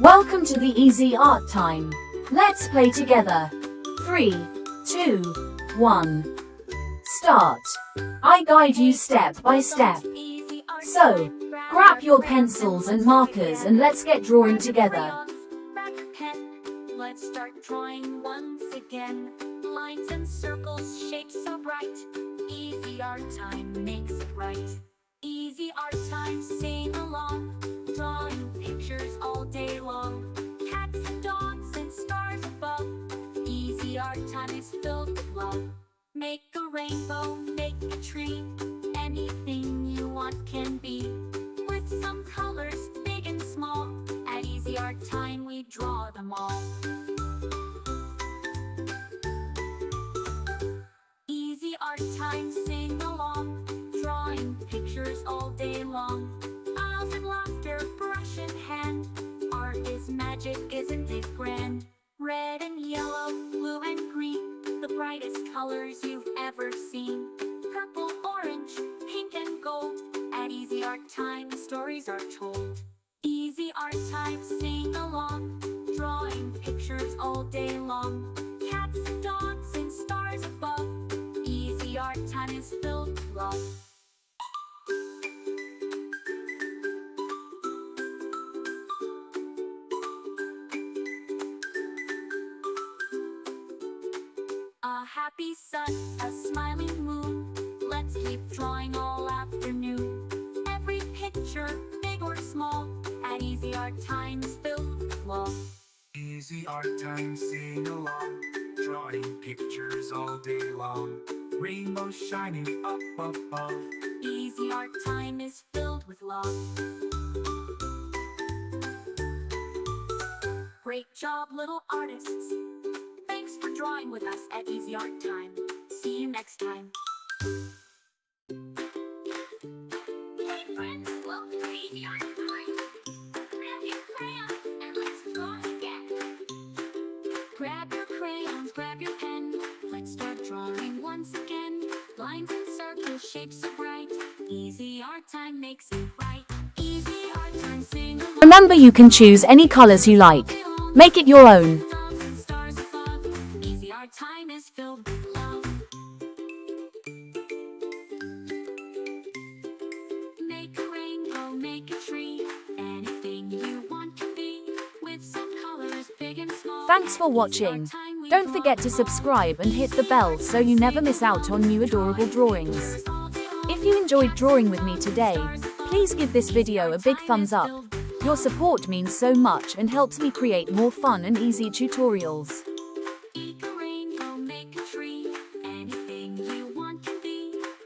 Welcome to the easy art time. Let's play together. 3, 2, 1. Start. I guide you step by step. So, grab your pencils and markers and let's get drawing together. Let's start drawing once again. Lines and circles, shapes so bright. Easy art time makes it right. Easy art time, sing along. Drawing pictures all day long. Cats and dogs and stars above. Easy art time is filled with love. Make a rainbow, make a tree. Anything you want can be. With some colors, big and small. At Easy Art Time we draw them all. Easy Art Time, sing along. Drawing pictures all day long. Smiles and laughter, brush in hand. Art is magic, isn't it grand? Red and yellow, blue and green, the brightest colors you've ever seen. Purple, orange, pink and gold. At Easy Art Time the stories are told. Easy Art Time, sing along. Drawing pictures all day long. Cats and dogs and stars above. Easy Art Time is filled with love. A happy sun, a smiling moon. Let's keep drawing all afternoon. Every picture, big or small, at Easy Art Time is filled with love. Easy Art Time, sing along. Drawing pictures all day long. Rainbows shining up above. Easy Art Time is filled with love. Great job, little artists. Thanks for drawing with us at Easy Art Time. See you next time. Hey friends, welcome to Easy Art Time. Grab your crayons and let's draw again. Grab your crayons, grab your pen. Let's start drawing once again. Lines and circles, shapes so bright. Easy Art Time makes it right. Easy Art Time, sing along. Remember, you can choose any colors you like. Make it your own. Easy Art Time is filled with love. Make a rainbow, make a tree. Anything you want can be. With some colors, big and small. Thanks for watching. Don't forget to subscribe and hit the bell so you never miss out on new adorable drawings. If you enjoyed drawing with me today, please give this video a big thumbs up. Your support means so much and helps me create more fun and easy tutorials.